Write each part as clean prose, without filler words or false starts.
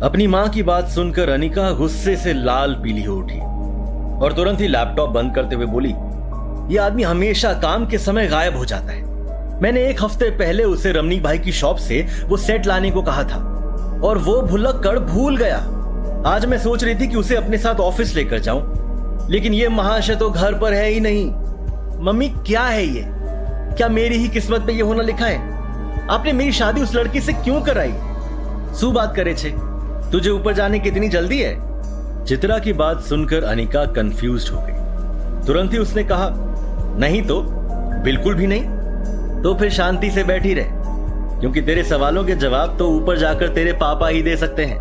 अपनी मां की बात सुनकर अनिका गुस्से से लाल पीली हो उठी और तुरंत ही लैपटॉप बंद करते हुए बोली, यह आदमी हमेशा काम के समय गायब हो जाता है। मैंने 1 हफ्ते पहले उसे रमनीक भाई की शॉप से वो सेट लाने को कहा था और वो भुलक्कड़ भूल गया। आज मैं सोच रही थी कि उसे अपने साथ ऑफिस लेकर जाऊं, लेकिन ये महाशय तो घर पर है ही नहीं। मम्मी, क्या है ये? क्या मेरी ही किस्मत पे ये होना लिखा है? आपने मेरी शादी उस लड़की से क्यों कराई? सु बात करे छे, तुझे ऊपर जाने की इतनी जल्दी है? चित्रा की बात सुनकर अनिका कंफ्यूज्ड हो गई। तुरंत ही उसने कहा, नहीं तो, बिल्कुल भी नहीं। तो फिर शांति से बैठी रहे, क्योंकि तेरे सवालों के जवाब तो ऊपर जाकर तेरे पापा ही दे सकते हैं।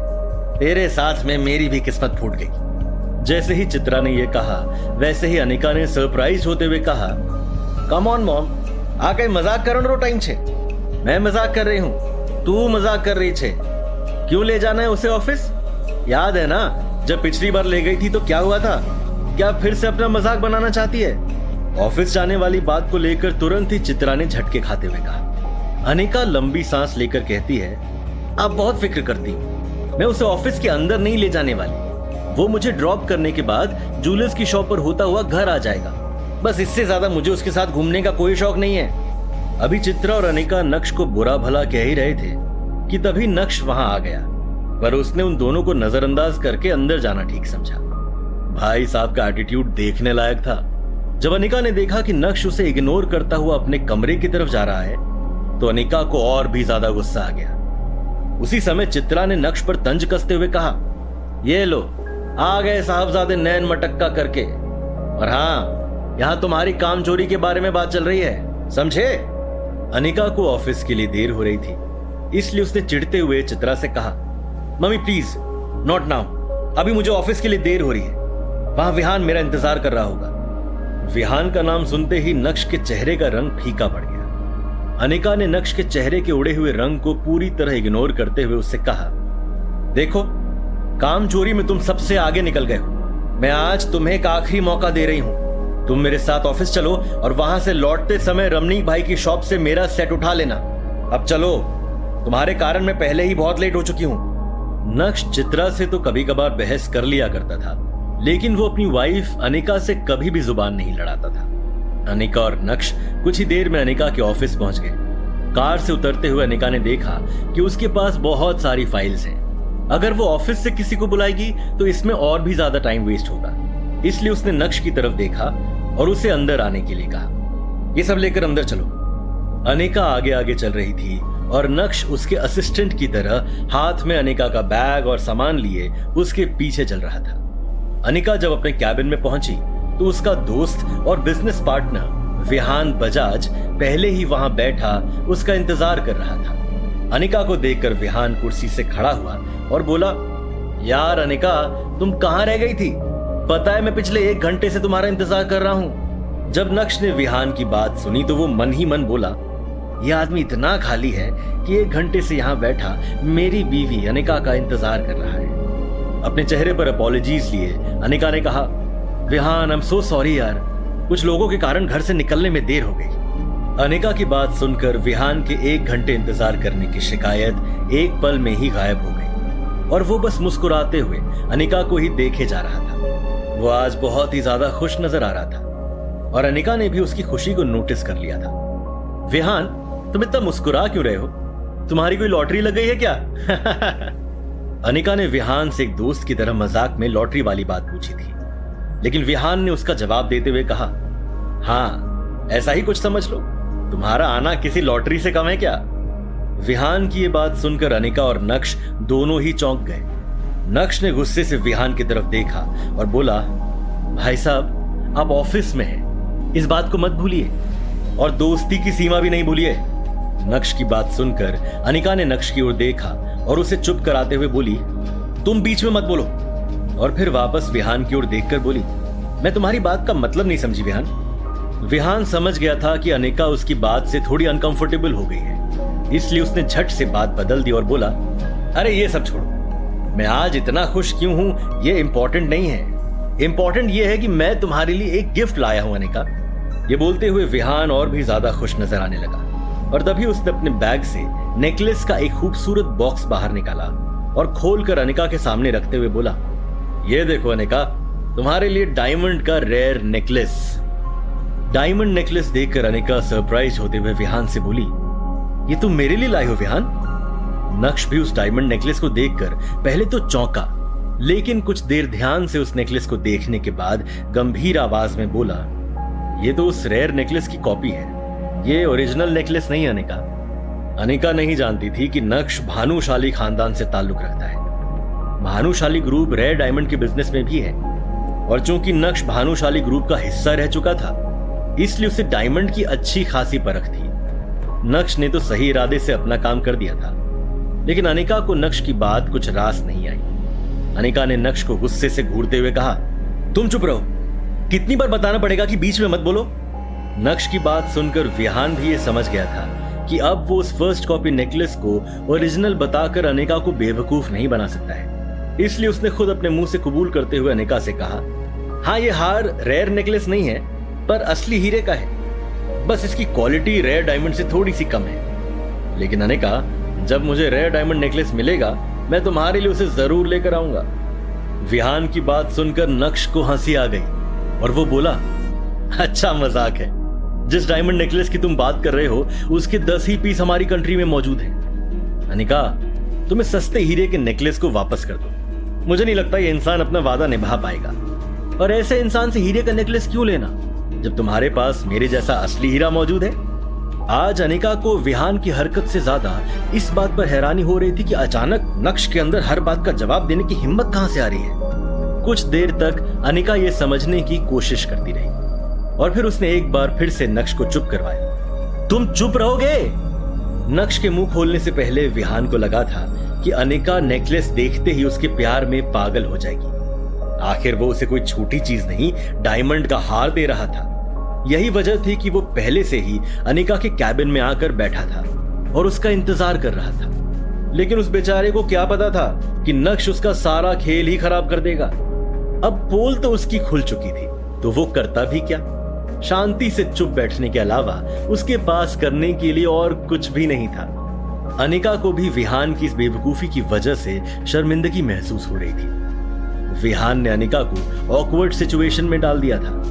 तेरे साथ में मेरी भी किस्मत फूट गई। जैसे ही चित्रा ने यह कहा, वैसे ही अनिका ने सरप्राइज होते हुए कहा, कम ऑन मॉम, आ कई मजाक करनो टाइम छे? मैं मजाक कर रही हूं, तू मजाक कर रही छे। क्यों ले जाना है उसे ऑफिस? याद है ना, जब पिछली बार ले गई थी तो क्या हुआ था? क्या फिर से अपना मजाक बनाना चाहती है? ऑफिस जाने वाली बात को लेकर तुरंत ही चित्रा ने झटके खाते हुए कहा। अनिका लंबी सांस लेकर कहती है, आप बहुत फिक्र करती हो। मैं उसे ऑफिस के अंदर नहीं ले जाने वाली। वो मुझे ड्रॉप करने के बाद जूलर्स की शॉप पर होता हुआ घर आ जाएगा। बस इससे ज्यादा मुझे उसके साथ घूमने का कोई शौक नहीं है। अभी चित्रा और अनिका नक्श को बुरा भला कह ही रहे थे कि तभी नक्श वहां आ गया, पर उसने उन दोनों को नजरअंदाज करके अंदर जाना ठीक समझा। भाई साहब का एटीट्यूड देखने लायक था। जब अनिका ने देखा कि नक्श उसे इग्नोर करता हुआ अपने कमरे की तरफ जा रहा है, तो अनिका को और भी ज्यादा गुस्सा आ गया। उसी समय चित्रा ने नक्श पर तंज कसते हुए कहा, ये लो, आ गए साहबजादे नैन मटक्का करके। और हाँ, यहां तुम्हारी काम चोरी के बारे में बात चल रही है, समझे? अनिका को ऑफिस के लिए देर हो रही थी, इसलिए उसने चिढ़ते हुए चित्रा से कहा, मम्मी प्लीज, नॉट नाउ, अभी मुझे ऑफिस के लिए देर हो रही है। वहां विहान मेरा इंतजार कर रहा होगा। विहान का नाम सुनते ही नक्श के चेहरे का रंग फीका पड़ गया। अनिका ने नक्श के चेहरे के उड़े हुए रंग को पूरी तरह इग्नोर करते हुए उससे कहा, देखो, काम चोरी में तुम सबसे आगे निकल गए हो। मैं आज तुम्हें एक आखिरी मौका दे रही हूं। तुम मेरे साथ ऑफिस चलो और वहां से लौटते समय रमनीक भाई की शॉप से मेरा सेट उठा लेना। अब चलो, तुम्हारे कारण मैं पहले ही बहुत लेट हो चुकी हूं। नक्श चित्रा से तो कभी कभार बहस कर लिया करता था, लेकिन वो अपनी वाइफ अनिका से कभी भी जुबान नहीं लड़ाता था। अनिका और नक्श कुछ ही देर में अनिका के ऑफिस पहुंच गए। कार से उतरते हुए अनिका ने देखा कि उसके पास बहुत सारी फाइल्स हैं। अगर वो ऑफिस से किसी को बुलाएगी तो इसमें और भी ज्यादा टाइम वेस्ट होगा, इसलिए उसने नक्श की तरफ देखा और उसे अंदर आने के लिए कहा, ये सब लेकर अंदर चलो। अनिका आगे आगे चल रही थी और नक्श उसके असिस्टेंट की तरह हाथ में अनिका का बैग और सामान लिए उसके पीछे चल रहा था। अनिका जब अपने कैबिन में पहुंची तो उसका दोस्त और बिजनेस पार्टनर विहान बजाज पहले ही वहां बैठा उसका इंतजार कर रहा था। अनिका को देखकर विहान कुर्सी से खड़ा हुआ और बोला, यार अनिका, तुम कहां रह गई थी? पता है मैं पिछले 1 घंटे से तुम्हारा इंतजार कर रहा हूं। जब नक्श ने विहान की बात सुनी तो वो मन ही मन बोला, यह आदमी इतना खाली है कि 1 घंटे से यहां बैठा मेरी बीवी अनिका का इंतजार कर रहा है। अपने चेहरे पर अपॉलॉजीज लिए अनिका ने कहा, Vihaan, I am so sorry यार, कुछ लोगों के कारण घर से निकलने में देर हो गई। अनिका की बात सुनकर विहान के 1 घंटे इंतजार करने की शिकायत एक पल में ही गायब हो गई और वो बस मुस्कुराते हुए अनिका को ही देखे जा रहा था। वो आज बहुत ही ज्यादा खुश नजर आ रहा था और अनिका ने भी उसकी खुशी को नोटिस कर लिया था। विहान, तुम इतना मुस्कुरा क्यों रहे हो? तुम्हारी कोई लॉटरी लग गई है क्या? अनिका ने विहान से एक दोस्त की तरह मजाक में लॉटरी वाली बात पूछी थी, लेकिन विहान ने उसका जवाब देते हुए कहा, हाँ, ऐसा ही कुछ समझ लो। तुम्हारा आना किसी लॉटरी से कम है क्या? विहान की यह बात सुनकर अनिका और नक्श दोनों ही चौंक गए। नक्श ने गुस्से से विहान की तरफ देखा और बोला, भाई साहब, आप ऑफिस में हैं, इस बात को मत भूलिए और दोस्ती की सीमा भी नहीं भूलिए। नक्श की बात सुनकर अनिका ने नक्श की ओर देखा और उसे चुप कराते हुए बोली, तुम बीच में मत बोलो। और फिर वापस विहान की ओर देखकर बोली, मैं तुम्हारी बात का मतलब नहीं समझी विहान। विहान समझ गया था कि अनिका उसकी बात से थोड़ी अनकंफर्टेबल हो गई है, इसलिए उसने झट से बात बदल दी और बोला, अरे ये सब छोड़ो, मैं आज इतना खुश क्यों हूं ये इंपॉर्टेंट नहीं है। इंपॉर्टेंट ये है कि मैं तुम्हारे लिए एक गिफ्ट लाया हूं अनिका। ये बोलते हुए विहान और भी ज्यादा खुश नजर आने लगा और तभी उसने अपने बैग से नेकलेस का एक खूबसूरत बॉक्स बाहर निकाला और खोलकर अनिका के सामने रखते हुए बोला, ये देखो अनिका, तुम्हारे लिए डायमंड का रेयर नेकलेस। डायमंड नेकलेस देखकर अनिका सरप्राइज होते हुए विहान से बोली, ये तुम मेरे लिए लाए हो विहान? नक्श भी उस डायमंड नेकलेस को देखकर पहले तो चौंका, लेकिन कुछ देर ध्यान से उस नेकलेस को देखने के बाद गंभीर आवाज में बोला, ये तो उस रेयर नेकलेस की कॉपी है, ये ओरिजिनल नेकलेस नहीं अनिका। अनिका नहीं जानती थी कि नक्श भानुशाली खानदान से ताल्लुक रखता है। भानुशाली ग्रुप रेयर डायमंड के बिजनेस में भी है, और चूंकि नक्श भानुशाली ग्रुप का हिस्सा रह चुका था, इसलिए उसे डायमंड की अच्छी खासी परख थी। नक्श ने तो सही इरादे से अपना काम कर दिया था, लेकिन अनिका को नक्श की बात कुछ रास नहीं आई। अनिका ने नक्श को गुस्से से घूरते हुए कहा, तुम चुप रहो, कितनी बार बताना पड़ेगा कि बीच में मत बोलो। नक्श की बात सुनकर विहान भी ये समझ गया था कि अब वो उस फर्स्ट कॉपी नेकलेस को ओरिजिनल बताकर अनिका को बेवकूफ नहीं बना सकता है। इसलिए उसने खुद अपने मुंह से कबूल करते हुए अनिका से कहा, हाँ ये हार रेयर नेकलेस नहीं है, पर असली हीरे का है, बस इसकी क्वालिटी रेयर डायमंड से थोड़ी सी कम है। लेकिन अनिका, जब मुझे रेयर डायमंड नेकलेस मिलेगा, मैं तुम्हारे लिए उसे जरूर लेकर आऊंगा। विहान की बात सुनकर नक्श को हंसी आ गई और वो बोला, अच्छा मजाक है, जिस डायमंड नेकलेस की तुम बात कर रहे हो उसके 10 ही पीस हमारी कंट्री में मौजूद हैं। अनिका, तुम इस सस्ते हीरे के नेकलेस को वापस कर दो, मुझे नहीं लगता ये इंसान अपना वादा निभा पाएगा। और ऐसे इंसान से हीरे का नेकलेस क्यों लेना, जब तुम्हारे पास मेरे जैसा असली हीरा मौजूद है। आज अनिका को विहान की हरकत से ज्यादा इस बात पर हैरानी हो रही थी कि अचानक नक्श के अंदर हर बात का जवाब देने की हिम्मत कहां से आ रही है। कुछ देर तक अनिका ये समझने की कोशिश करती रही और फिर उसने एक बार फिर से नक्श को चुप करवाया। तुम चुप रहोगे? नक्श के मुंह खोलने से पहले विहान को लगा था कि अनिका नेकलेस देखते ही उसके प्यार में पागल हो जाएगी। आखिर वो उसे कोई छोटी चीज नहीं, डायमंड का हार दे रहा था। यही वजह थी कि वो पहले से ही अनिका के कैबिन में आकर बैठा था और उसका इंतजार कर रहा था। लेकिन उस बेचारे को क्या पता था कि नक्श उसका सारा खेल ही खराब कर देगा। अब पोल तो उसकी खुल चुकी थी, तो वो करता भी क्या? शांति से चुप बैठने के अलावा उसके पास करने के लिए और कुछ भी नहीं था। अनिका को भी विहान की इस बेवकूफी की वजह से शर्मिंदगी महसूस हो रही थी। विहान ने अनिका को ऑकवर्ड सिचुएशन में डाल दिया था।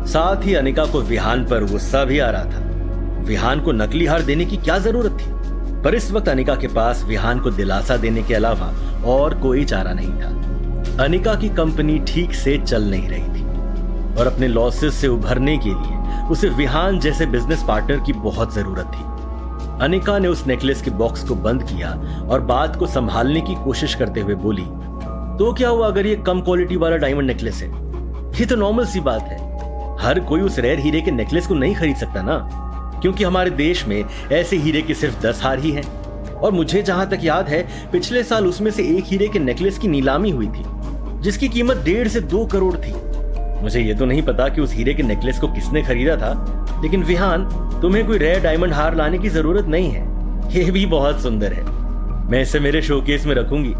साथ ही अनिका को विहान पर गुस्सा भी आ रहा था। विहान को नकली हार देने की क्या जरूरत थी? पर इस वक्त अनिका के पास विहान को दिलासा देने के अलावा और कोई चारा नहीं था। अनिका की कंपनी ठीक से चल नहीं रही थी और अपने लॉसेस से उभरने के लिए उसे विहान जैसे बिजनेस पार्टनर की बहुत जरूरत थी। अनिका ने उस नेकलेस के बॉक्स को बंद किया और बात को संभालने की कोशिश करते हुए बोली, तो क्या हुआ अगर ये कम क्वालिटी वाला डायमंड नेकलेस है? ये तो नॉर्मल सी बात है। हर कोई उस रेयर हीरे के नेकलेस को नहीं खरीद सकता ना, क्योंकि हमारे देश में ऐसे हीरे के सिर्फ 10 हार ही हैं। और मुझे जहां तक याद है, पिछले साल उसमें से एक हीरे के नेकलेस की नीलामी हुई थी, जिसकी कीमत 1.5 से 2 करोड़ थी। मुझे ये तो नहीं पता कि उस हीरे के नेकलेस को किसने खरीदा था, लेकिन विहान, तुम्हें कोई रेयर डायमंड हार लाने की जरूरत नहीं है। ये भी बहुत सुंदर है, मैं इसे मेरे शोकेस में रखूंगी।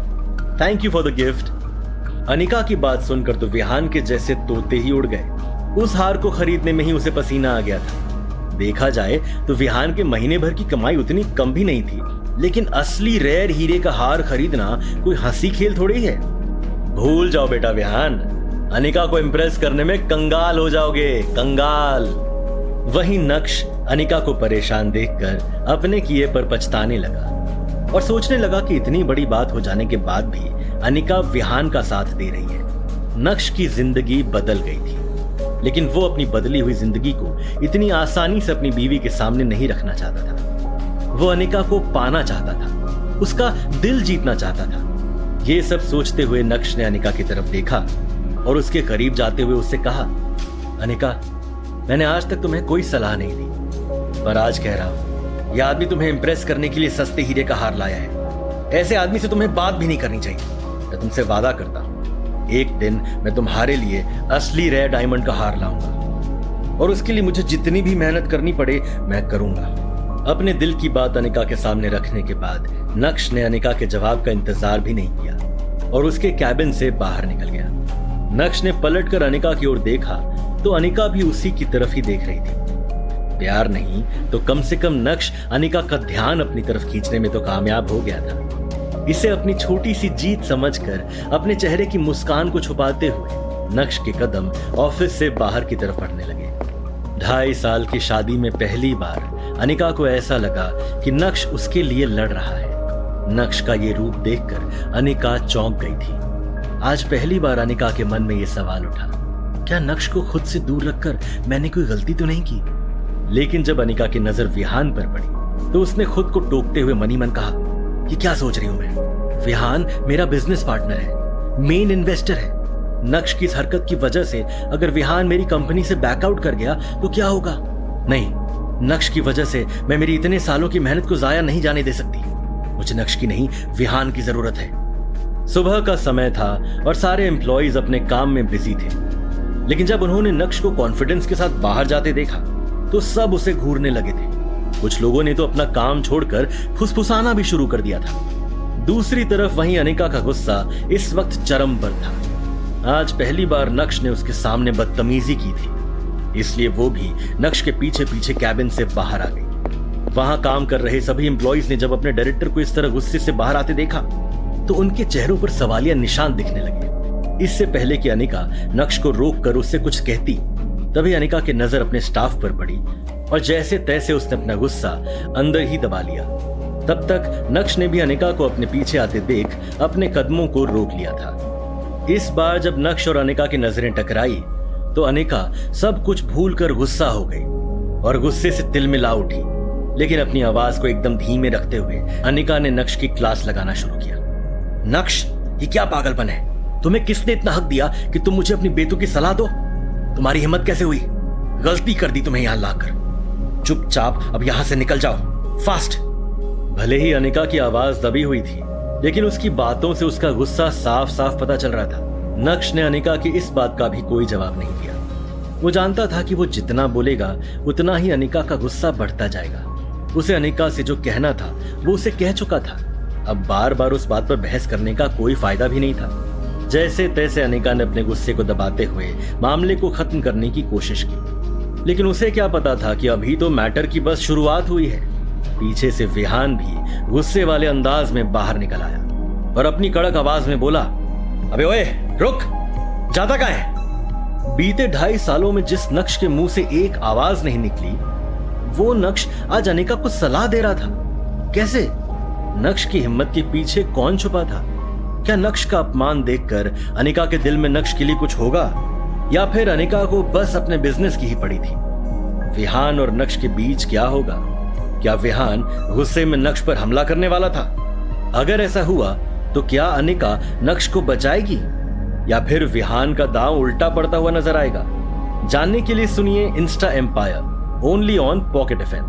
Thank you for the gift. Anika की बात सुनकर तो विहान के जैसे तोते ही उड़ गए। उस हार को खरीदने में ही उसे पसीना आ गया था। देखा जाए तो विहान के महीने भर की कमाई उतनी कम भी नहीं थी, लेकिन असली रेयर हीरे का हार खरीदना कोई हंसी खेल थोड़ी है। भूल जाओ बेटा विहान, अनिका को इम्प्रेस करने में कंगाल हो जाओगे, कंगाल। वहीं नक्श अनिका को परेशान देखकर अपने किए पर पछताने लगा और सोचने लगा कि इतनी बड़ी बात हो जाने के बाद भी अनिका विहान का साथ दे रही है। नक्श की जिंदगी बदल गई थी, लेकिन वो अपनी बदली हुई जिंदगी को इतनी आसानी से अपनी बीवी के सामने नहीं रखना चाहता था। वो अनिका को पाना चाहता था, उसका दिल जीतना चाहता था। ये सब सोचते हुए नक्श ने अनिका की तरफ देखा और उसके करीब जाते हुए उससे कहा, अनिका, मैंने आज तक तुम्हें कोई सलाह नहीं दी, पर आज कह रहा हूं, यह आदमी तुम्हें इंप्रेस करने के लिए सस्ते हीरे का हार लाया है। ऐसे आदमी से तुम्हें बात भी नहीं करनी चाहिए। मैं तुमसे वादा करता हूं, एक दिन मैं तुम्हारे लिए असली रेयर डायमंड का हार लाऊंगा और उसके लिए मुझे जितनी भी मेहनत करनी पड़े मैं करूंगा। अपने दिल की बात अनिका के सामने रखने के बाद नक्श ने अनिका के जवाब का इंतजार भी नहीं किया और उसके कैबिन से बाहर निकल गया। नक्श ने पलटकर अनिका की ओर देखा तो अनिका भी उसी की तरफ ही देख रही थी। प्यार नहीं तो कम से कम नक्श अनिका का ध्यान अपनी तरफ खींचने में तो कामयाब हो गया था। इसे अपनी छोटी सी जीत समझकर अपने चेहरे की मुस्कान को छुपाते हुए नक्श के कदम ऑफिस से बाहर की तरफ बढ़ने लगे। 2.5 साल की शादी में पहली बार अनिका को ऐसा लगा कि नक्श उसके लिए लड़ रहा है। नक्श का ये रूप देखकर अनिका चौंक गई थी। आज पहली बार अनिका के मन में यह सवाल उठा, क्या नक्श को खुद से दूर रखकर मैंने कोई गलती तो नहीं की? लेकिन जब अनिका की नजर विहान पर पड़ी तो उसने खुद को टोकते हुए मनी मन कहा, ये क्या सोच रही हूं मैं? विहान मेरा बिजनेस पार्टनर है, मेन इन्वेस्टर है। नक्श की इस हरकत की वजह से अगर विहान मेरी कंपनी से बैकआउट कर गया तो क्या होगा? नहीं, नक्श की वजह से मैं मेरी इतने सालों की मेहनत को जाया नहीं जाने दे सकती। मुझे नक्श की नहीं, विहान की जरूरत है। सुबह का समय था और सारे एम्प्लॉइज अपने काम में बिजी थे, लेकिन जब उन्होंने नक्श को कॉन्फिडेंस के साथ बाहर जाते देखा तो सब उसे घूरने लगे थे। कुछ लोगों ने तो अपना काम छोड़कर फुसफुसाना भी शुरू कर दिया था। दूसरी तरफ वहीं अनिका का गुस्सा इस वक्त चरम पर था। आज पहली बार नक्श ने उसके सामने बदतमीजी की थी, इसलिए वो भी नक्श के पीछे पीछे कैबिन से बाहर आ गई। वहां काम कर रहे सभी एम्प्लॉइज ने जब अपने डायरेक्टर को इस तरह गुस्से से बाहर आते देखा तो उनके चेहरों पर सवालिया निशान दिखने लगे। इससे पहले कि अनिका नक्श को रोककर उससे कुछ कहती, तभी अनिका की नजर अपने स्टाफ पर पड़ी और जैसे तैसे उसने अपना गुस्सा अंदर ही दबा लिया। तब तक नक्श ने भी अनिका को अपने पीछे आते देख अपने कदमों को रोक लिया था। इस बार जब नक्श और अनिका की नजरें टकराई तो अनिका सब कुछ भूलकर गुस्सा हो गई और गुस्से से तिलमिला उठी। लेकिन अपनी आवाज को एकदम धीमे रखते हुए अनिका ने नक्श की क्लास लगाना शुरू किया। नक्श, ये क्या पागलपन है? तुम्हें किसने इतना हक दिया कि तुम मुझे अपनी बेतुकी सलाह दो? तुम्हारी हिम्मत कैसे हुई? गलती कर दी तुम्हें यहां लाकर। चुपचाप अब यहां से निकल जाओ, फास्ट। भले ही अनिका की आवाज दबी हुई थी, लेकिन उसकी बातों से उसका गुस्सा साफ साफ पता चल रहा था। नक्श ने अनिका की इस बात का भी कोई जवाब नहीं दिया। वो जानता था कि वो जितना बोलेगा उतना ही अनिका का गुस्सा बढ़ता जाएगा। उसे अनिका से जो कहना था वो उसे कह चुका था। अब बार बार उस बात पर बहस करने का कोई फायदा भी नहीं था। जैसे तैसे अनिका ने अपने गुस्से को दबाते हुए मामले को खत्म करने की कोशिश की, लेकिन उसे क्या पता था कि अभी तो मैटर की बस शुरुआत हुई है। पीछे से विहान भी गुस्से वाले अंदाज में बाहर निकल आया और अपनी कड़क आवाज में बोला, अबे ओए रुक, जाता कहां है? बीते 2.5 सालों में जिस नक्श के मुंह से एक आवाज नहीं निकली, वो नक्श आज अनिका को सलाह दे रहा था। कैसे? नक्श की हिम्मत के पीछे कौन छुपा था? क्या नक्श का अपमान देखकर अनिका के दिल में नक्श के लिए कुछ होगा, या फिर अनिका को बस अपने बिजनेस की ही पड़ी थी? विहान और नक्श के बीच क्या होगा? क्या विहान गुस्से में नक्श पर हमला करने वाला था? अगर ऐसा हुआ तो क्या अनिका नक्श को बचाएगी या फिर विहान का दांव उल्टा पड़ता हुआ नजर आएगा? जानने के लिए सुनिए Insta Empire only on Pocket FM.